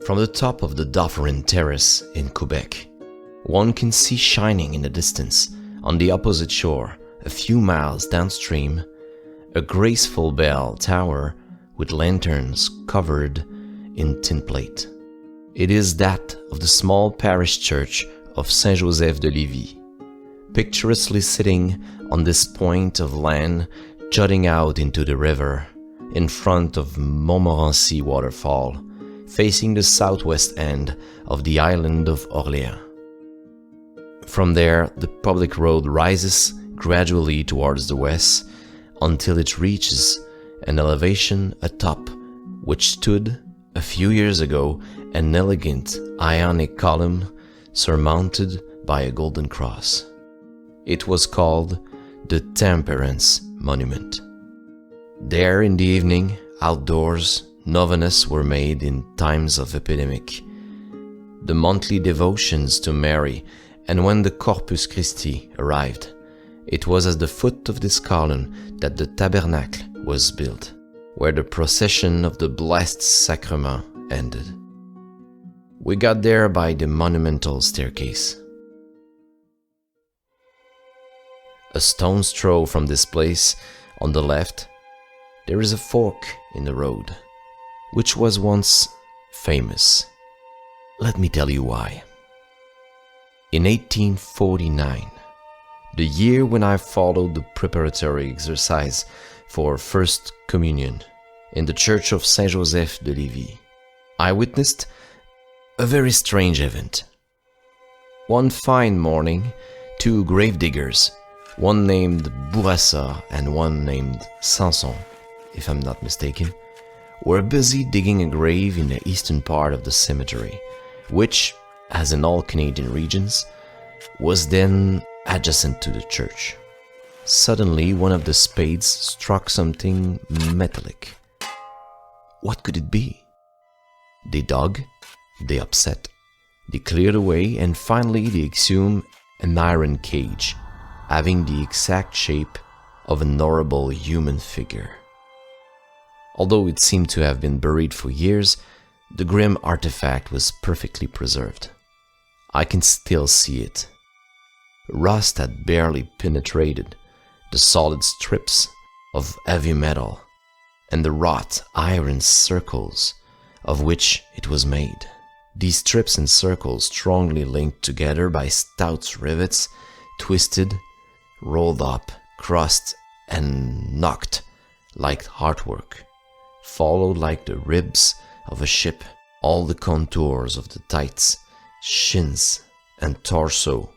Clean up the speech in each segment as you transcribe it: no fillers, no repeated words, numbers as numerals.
From the top of the Dauphin Terrace in Quebec, one can see shining in the distance, on the opposite shore, a few miles downstream, a graceful bell tower with lanterns covered in tin plate. It is that of the small parish church of Saint-Joseph de Lévis, picturesquely sitting on this point of land jutting out into the river, in front of Montmorency waterfall, facing the southwest end of the island of Orléans. From there, the public road rises gradually towards the west until it reaches an elevation atop which stood, a few years ago, an elegant Ionic column surmounted by a golden cross. It was called the Temperance Monument. There in the evening, outdoors, novenas were made in times of epidemic, the monthly devotions to Mary, and when the Corpus Christi arrived, it was at the foot of this column that the tabernacle was built, where the procession of the Blessed Sacrament ended. We got there by the monumental staircase. A stone's throw from this place, on the left, there is a fork in the road, which was once famous. Let me tell you why. In 1849, the year when I followed the preparatory exercise for First Communion in the Church of Saint-Joseph de Lévis, I witnessed a very strange event. One fine morning, two gravediggers, one named Bourassa and one named Sanson, if I'm not mistaken, were busy digging a grave in the eastern part of the cemetery, which, as in all Canadian regions, was then adjacent to the church. Suddenly, one of the spades struck something metallic. What could it be? They dug, they upset, they cleared away, and finally they exhumed an iron cage, having the exact shape of an horrible human figure. Although it seemed to have been buried for years, the grim artifact was perfectly preserved. I can still see it. Rust had barely penetrated the solid strips of heavy metal and the wrought iron circles of which it was made. These strips and circles, strongly linked together by stout rivets, twisted, rolled up, crossed, and knocked like heartwork, followed like the ribs of a ship all the contours of the tights, shins, and torso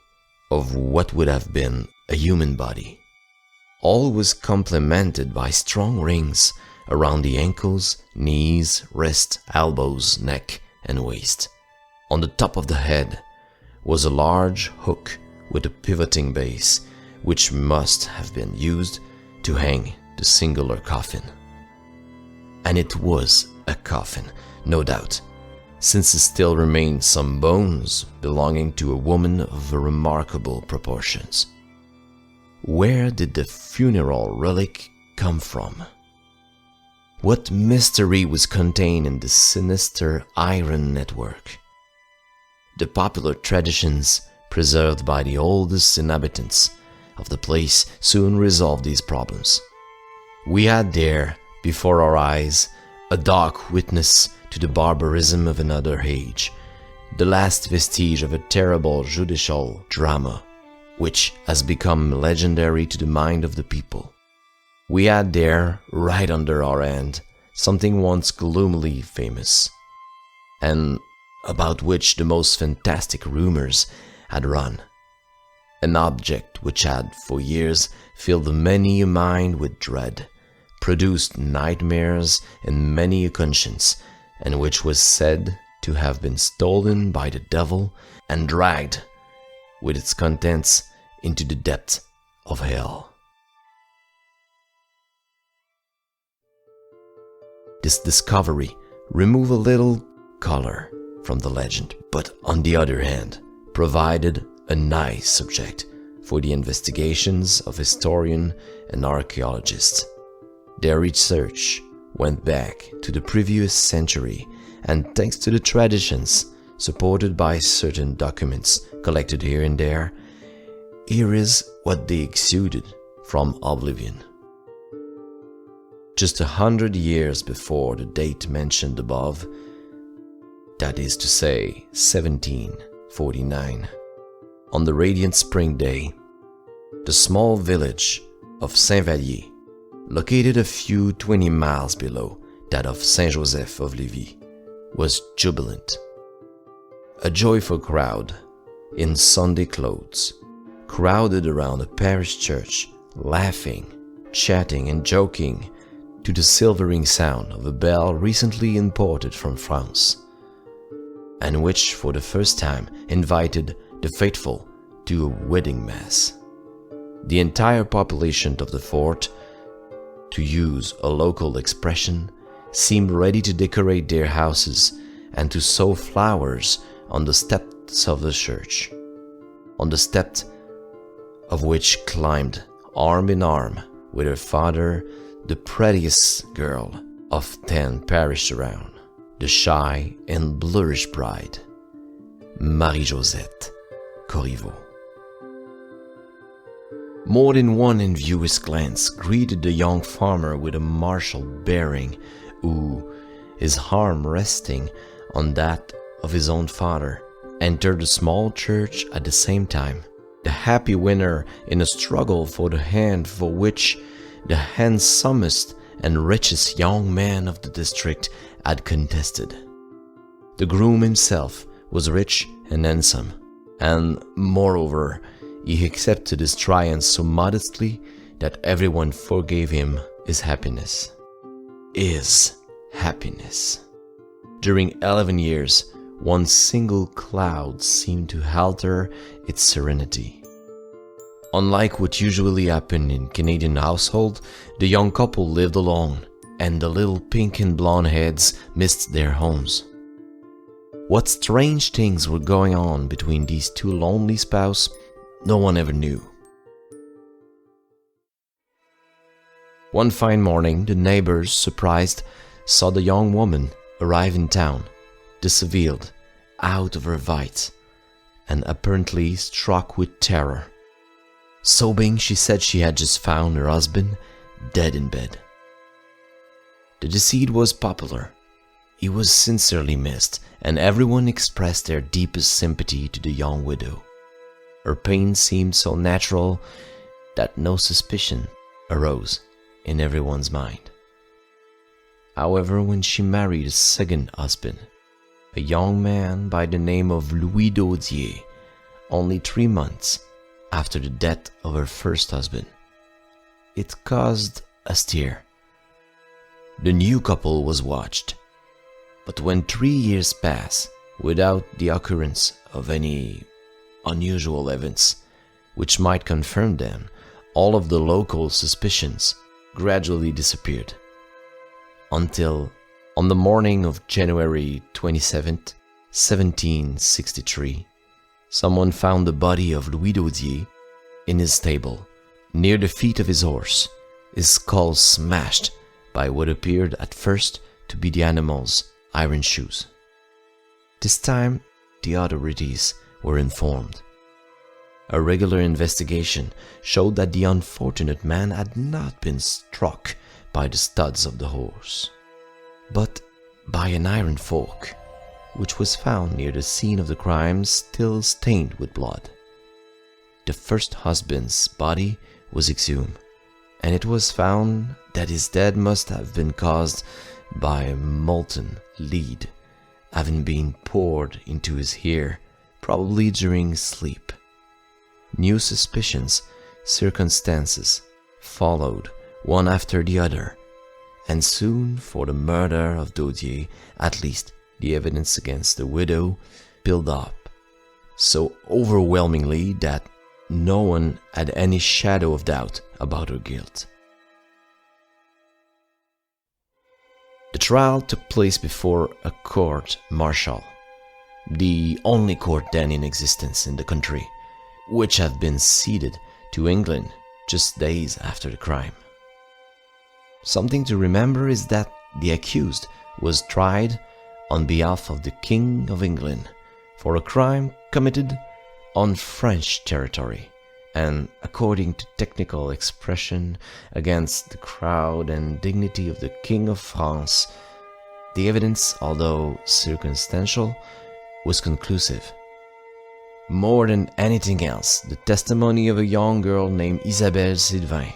of what would have been a human body. All was complemented by strong rings around the ankles, knees, wrist, elbows, neck, and waist. On the top of the head was a large hook with a pivoting base, which must have been used to hang the singular coffin. And it was a coffin, no doubt, since it still remained some bones belonging to a woman of remarkable proportions. Where did the funeral relic come from? What mystery was contained in this sinister iron network? The popular traditions preserved by the oldest inhabitants of the place soon resolved these problems. We had there, before our eyes, a dark witness to the barbarism of another age, the last vestige of a terrible judicial drama, which has become legendary to the mind of the people. We had there, right under our hand, something once gloomily famous, and about which the most fantastic rumors had run. An object which had, for years, filled many a mind with dread, produced nightmares in many a conscience, and which was said to have been stolen by the devil and dragged, with its contents, into the depth of hell. This discovery removed a little color from the legend, but on the other hand, provided a nice subject for the investigations of historians and archaeologists. Their research went back to the previous century and thanks to the traditions supported by certain documents collected here and there, here is what they exuded from oblivion. Just 100 years before the date mentioned above, that is to say 1749, on the radiant spring day, the small village of Saint-Vallier, located a few 20 miles below that of Saint-Joseph of Lévis, was jubilant. A joyful crowd, in Sunday clothes, crowded around the parish church, laughing, chatting and joking to the silvering sound of a bell recently imported from France, and which for the first time invited the faithful to a wedding mass. The entire population of the fort, to use a local expression, seemed ready to decorate their houses and to sow flowers on the steps of the church, on the steps of which climbed, arm in arm with her father, the prettiest girl of 10 parish around, the shy and bluish bride, Marie Josette, Corriveau. More than one envious glance greeted the young farmer with a martial bearing, who, his arm resting on that of his own father, entered the small church at the same time, the happy winner in a struggle for the hand for which the handsomest and richest young man of the district had contested. The groom himself was rich and handsome, and moreover, he accepted his triumph so modestly that everyone forgave him his happiness. His happiness. During 11 years, one single cloud seemed to alter its serenity. Unlike what usually happened in Canadian households, the young couple lived alone, and the little pink and blonde heads missed their homes. What strange things were going on between these two lonely spouses, no one ever knew. One fine morning, the neighbors, surprised, saw the young woman arrive in town, disheveled, out of her wits, and apparently struck with terror. Sobbing, she said she had just found her husband dead in bed. The deceased was popular. He was sincerely missed, and everyone expressed their deepest sympathy to the young widow. Her pain seemed so natural that no suspicion arose in everyone's mind. However, when she married a second husband, a young man by the name of Louis d'Audier, only 3 months after the death of her first husband, it caused a stir. The new couple was watched, but when 3 years passed without the occurrence of any unusual events which might confirm them, all of the local suspicions gradually disappeared, until on the morning of January 27th, 1763, someone found the body of Louis d'Audier in his stable, near the feet of his horse, his skull smashed by what appeared at first to be the animal's iron shoes. This time, the authorities were informed. A regular investigation showed that the unfortunate man had not been struck by the studs of the horse, but by an iron fork, which was found near the scene of the crime, still stained with blood. The first husband's body was exhumed, and it was found that his death must have been caused by molten lead having been poured into his ear, probably during sleep. New suspicions, circumstances followed one after the other, and soon for the murder of d'Audier, at least the evidence against the widow built up so overwhelmingly that no one had any shadow of doubt about her guilt. The trial took place before a court-martial, the only court then in existence in the country, which had been ceded to England just days after the crime. Something to remember is that the accused was tried on behalf of the King of England for a crime committed on French territory and, according to technical expression, against the crowd and dignity of the King of France. The evidence, although circumstantial, was conclusive. More than anything else, the testimony of a young girl named Isabelle Sylvain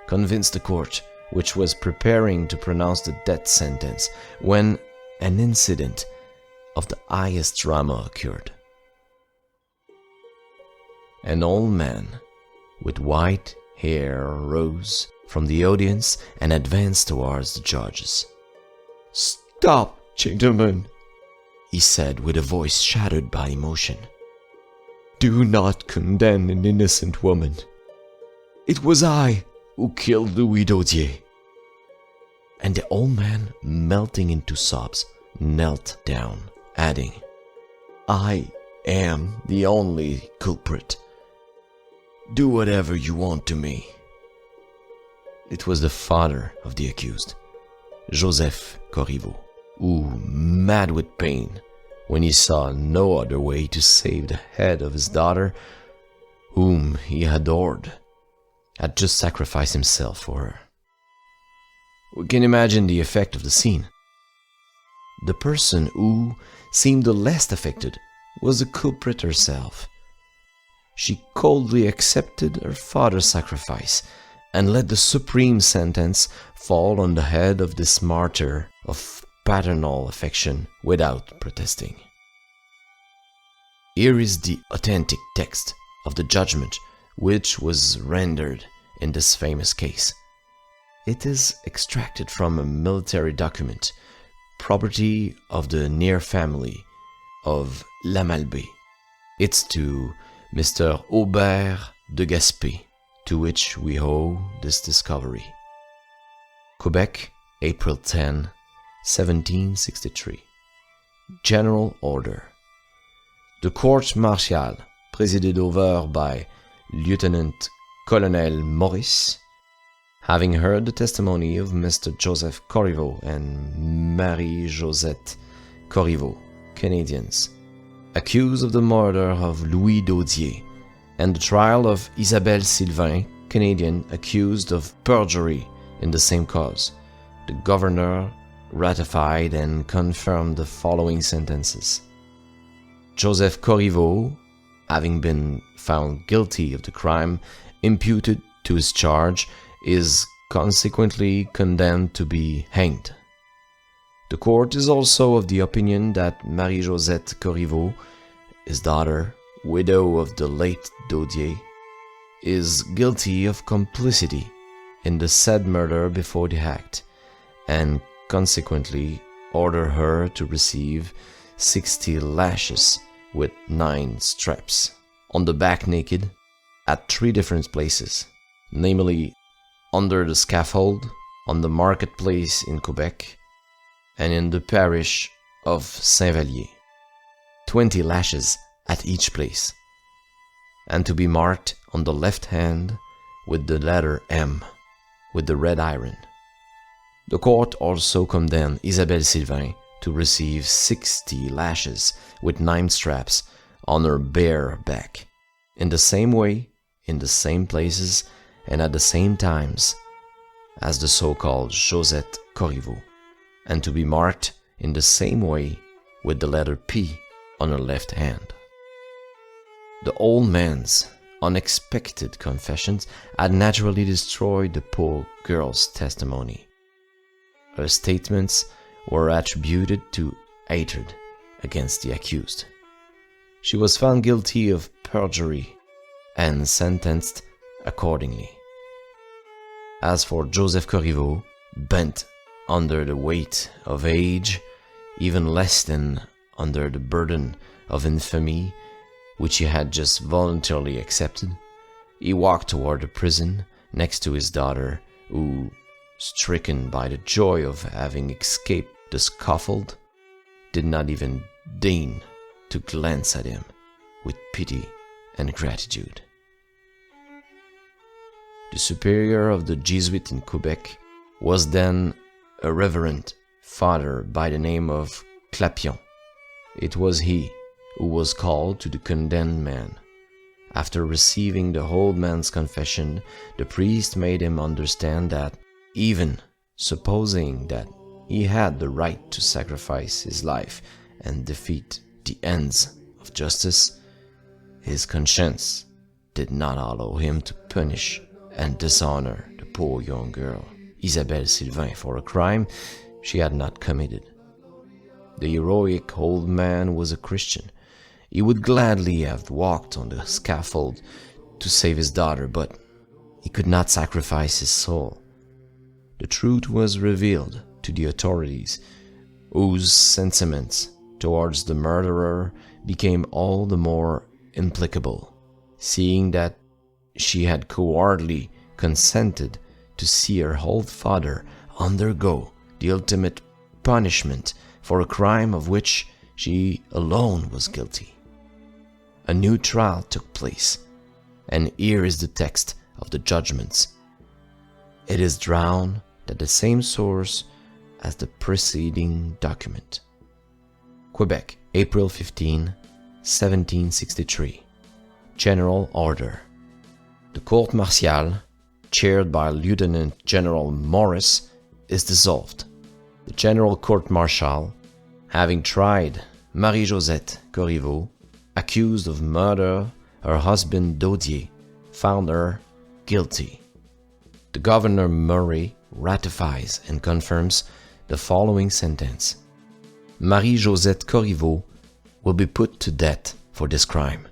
convinced the court, which was preparing to pronounce the death sentence, when an incident of the highest drama occurred. An old man with white hair rose from the audience and advanced towards the judges. "Stop, gentlemen," he said with a voice shattered by emotion. "Do not condemn an innocent woman. It was I who killed Louis Daudier." And the old man, melting into sobs, knelt down, adding, "I am the only culprit. Do whatever you want to me." It was the father of the accused, Joseph Corriveau, who, mad with pain, when he saw no other way to save the head of his daughter, whom he adored, had just sacrificed himself for her. We can imagine the effect of the scene. The person who seemed the least affected was the culprit herself. She coldly accepted her father's sacrifice and let the supreme sentence fall on the head of this martyr of paternal affection without protesting. Here is the authentic text of the judgment which was rendered in this famous case. It is extracted from a military document, property of the near family of La Malbaie. It's to Mr. Aubert de Gaspé, to which we owe this discovery. Quebec, April 10, 1763. General Order. The court martial, presided over by Lieutenant Colonel Maurice, having heard the testimony of Mr. Joseph Corriveau and Marie Josette Corriveau, Canadians, accused of the murder of Louis Daudier, and the trial of Isabelle Sylvain, Canadian, accused of perjury in the same cause, the governor ratified and confirmed the following sentences. Joseph Corriveau, having been found guilty of the crime imputed to his charge, is consequently condemned to be hanged. The court is also of the opinion that Marie Josette Corriveau, his daughter, widow of the late Daudier, is guilty of complicity in the said murder before the act, and consequently order her to receive 60 lashes with 9 straps on the back naked at 3 different places, namely under the scaffold, on the marketplace in Quebec, and in the parish of Saint-Vallier, 20 lashes at each place, and to be marked on the left hand with the letter M with the red iron. The court also condemned Isabelle Sylvain to receive 60 lashes with 9 straps on her bare back, in the same way, in the same places, and at the same times as the so-called Josette Corriveau, and to be marked in the same way with the letter P on her left hand. The old man's unexpected confessions had naturally destroyed the poor girl's testimony. Her statements were attributed to hatred against the accused. She was found guilty of perjury and sentenced accordingly. As for Joseph Corriveau, bent under the weight of age, even less than under the burden of infamy which he had just voluntarily accepted, he walked toward the prison next to his daughter, who, stricken by the joy of having escaped the scaffold, did not even deign to glance at him with pity and gratitude. The superior of the Jesuits in Quebec was then a reverend father by the name of Clapion. It was he who was called to the condemned man. After receiving the old man's confession, the priest made him understand that, even supposing that he had the right to sacrifice his life and defeat the ends of justice, his conscience did not allow him to punish and dishonor the poor young girl, Isabelle Sylvain, for a crime she had not committed. The heroic old man was a Christian. He would gladly have walked on the scaffold to save his daughter, but he could not sacrifice his soul. The truth was revealed to the authorities, whose sentiments towards the murderer became all the more implacable, seeing that she had cowardly consented to see her old father undergo the ultimate punishment for a crime of which she alone was guilty. A new trial took place, and here is the text of the judgments. It is drawn at the same source as the preceding document. Quebec, April 15, 1763. General Order. The Court Martial, chaired by Lieutenant General Morris, is dissolved. The General Court Martial, having tried Marie Josette Corriveau, accused of murder her husband Daudier, found her guilty. The Governor Murray ratifies and confirms the following sentence: Marie Josette Corriveau will be put to death for this crime,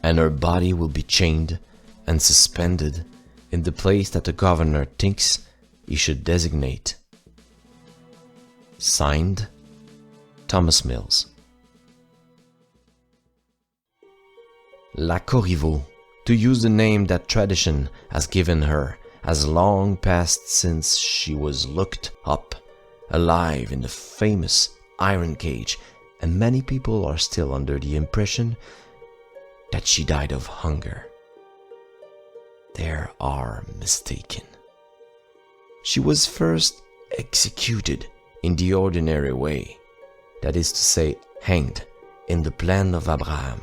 and her body will be chained and suspended in the place that the governor thinks he should designate. Signed, Thomas Mills. La Corriveau, to use the name that tradition has given her, has long passed since she was looked up alive in the famous iron cage, and many people are still under the impression that she died of hunger. They are mistaken. She was first executed in the ordinary way, that is to say, hanged in the Plain of Abraham,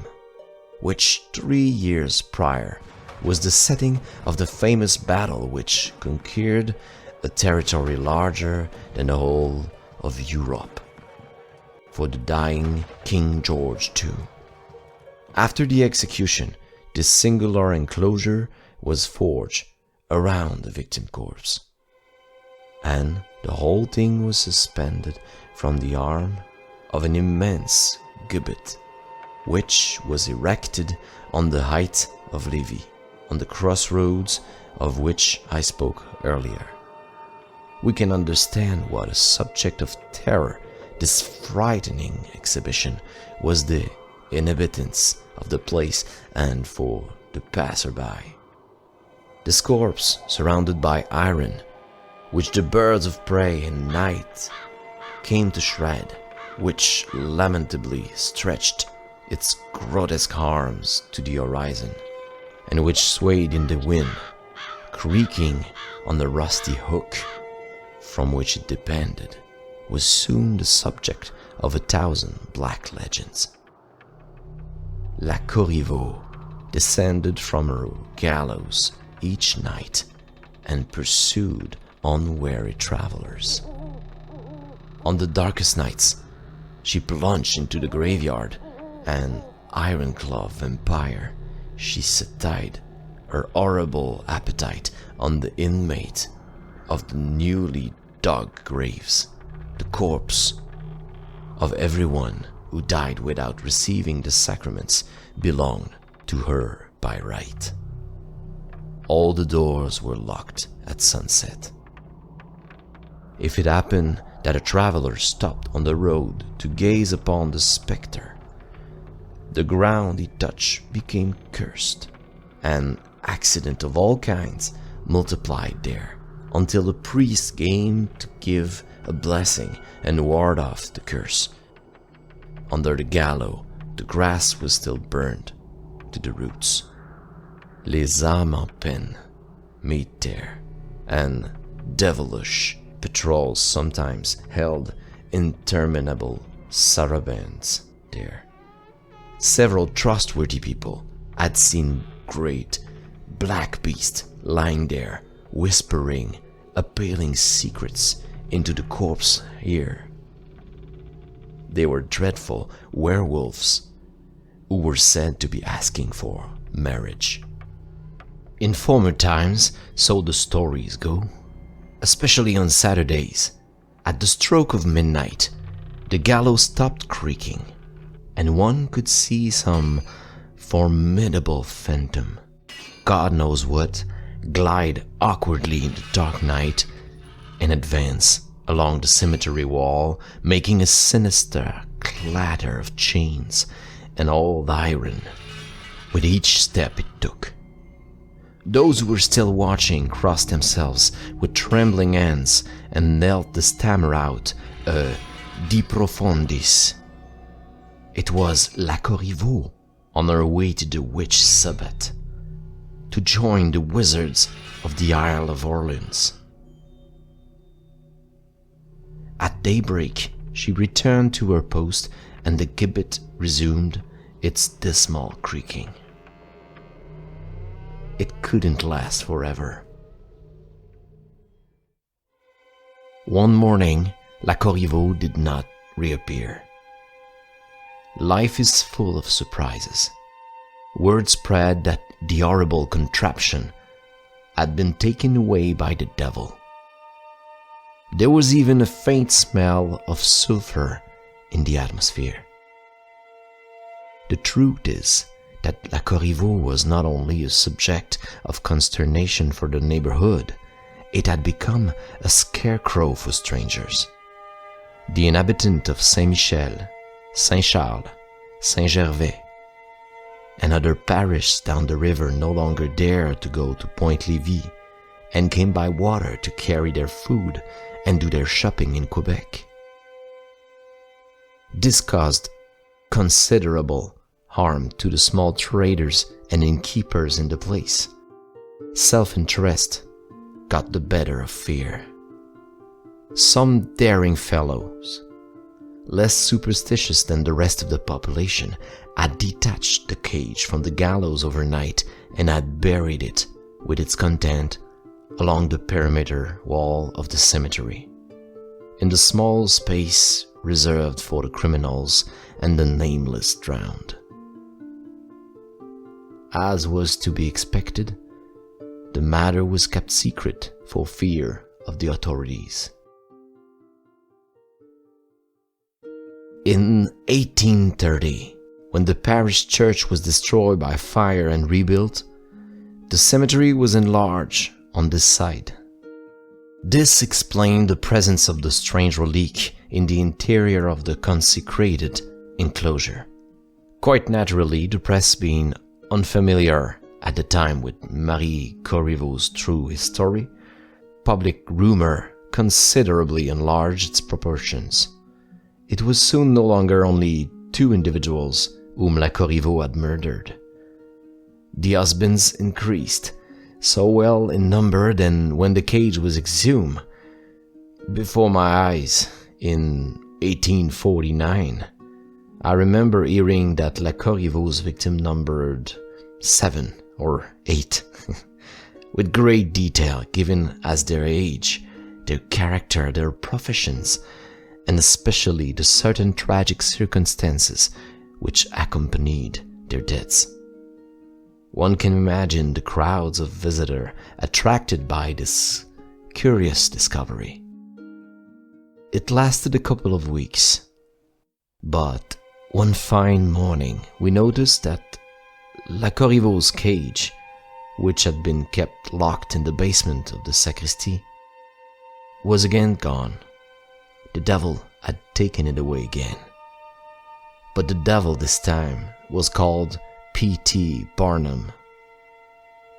which 3 years prior was the setting of the famous battle which conquered a territory larger than the whole of Europe for the dying King George II. After the execution, this singular enclosure was forged around the victim corpse, and the whole thing was suspended from the arm of an immense gibbet, which was erected on the height of Lévis, on the crossroads of which I spoke earlier. We can understand what a subject of terror this frightening exhibition was the inhabitants of the place and for the passerby. This corpse, surrounded by iron, which the birds of prey in night came to shred, which lamentably stretched its grotesque arms to the horizon, and which swayed in the wind, creaking on the rusty hook from which it depended, was soon the subject of 1,000 black legends. La Corriveau descended from her gallows each night and pursued unwary travelers. On the darkest nights, she plunged into the graveyard, and iron-claw vampire, she satiated her horrible appetite on the inmate of the newly dug graves, the corpse of everyone who died without receiving the sacraments belonged to her by right. All the doors were locked at sunset. If it happened that a traveler stopped on the road to gaze upon the spectre, the ground he touched became cursed, and accidents of all kinds multiplied there, until the priest came to give a blessing and ward off the curse. Under the gallows, the grass was still burned to the roots. Les âmes en peine meet there, and devilish patrols sometimes held interminable sarabands there. Several trustworthy people had seen great black beasts lying there, whispering appalling secrets into the corpse here. They were dreadful werewolves who were said to be asking for marriage. In former times, so the stories go, especially on Saturdays, at the stroke of midnight, the gallows stopped creaking, and one could see some formidable phantom, God knows what, glide awkwardly in the dark night and advance along the cemetery wall, making a sinister clatter of chains and old iron with each step it took. Those who were still watching crossed themselves with trembling hands and knelt to stammer out a de profundis. It was La Corriveau on her way to the witch Sabbath, to join the wizards of the Isle of Orleans. At daybreak, she returned to her post and the gibbet resumed its dismal creaking. It couldn't last forever. One morning, La Corriveau did not reappear. Life is full of surprises. Word spread that the horrible contraption had been taken away by the devil. There was even a faint smell of sulfur in the atmosphere. The truth is that La Corriveau was not only a subject of consternation for the neighborhood, it had become a scarecrow for strangers. The inhabitants of Saint-Michel, Saint-Charles, Saint-Gervais, and other parishes down the river no longer dared to go to Point-Lévis and came by water to carry their food and do their shopping in Quebec. This caused considerable harm to the small traders and innkeepers in the place. Self-interest got the better of fear. Some daring fellows, less superstitious than the rest of the population, had detached the cage from the gallows overnight and had buried it with its content along the perimeter wall of the cemetery, in the small space reserved for the criminals and the nameless drowned. As was to be expected, the matter was kept secret for fear of the authorities. In 1830, when the parish church was destroyed by fire and rebuilt, the cemetery was enlarged on this side. This explained the presence of the strange relique in the interior of the consecrated enclosure. Quite naturally, the press being unfamiliar at the time with Marie Corriveau's true history, public rumor considerably enlarged its proportions. It was soon no longer only two individuals whom La Corriveau had murdered. The husbands increased, so well in number that when the cage was exhumed before my eyes in 1849, I remember hearing that La Corriveau's victim numbered 7 or 8, with great detail given as their age, their character, their professions, and especially the certain tragic circumstances which accompanied their deaths. One can imagine the crowds of visitors attracted by this curious discovery. It lasted a couple of weeks, but one fine morning we noticed that La Corriveau's cage, which had been kept locked in the basement of the sacristy, was again gone. The devil had taken it away again. But the devil this time was called P.T. Barnum.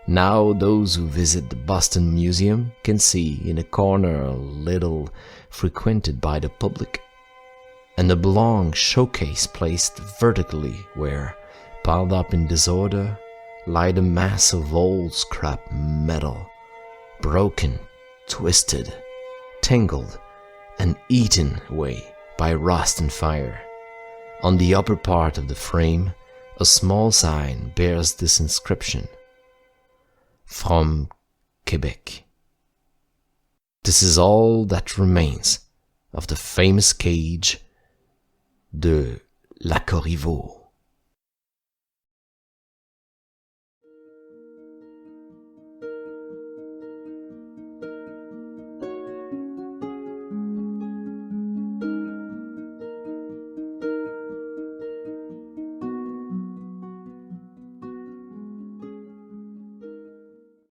Now those who visit the Boston Museum can see in a corner a little frequented by the public, and a long showcase placed vertically where, piled up in disorder, lie the mass of old scrap metal, broken, twisted, tangled, and eaten away by rust and fire. On the upper part of the frame, a small sign bears this inscription: From Quebec. This is all that remains of the famous cage de la Corriveau.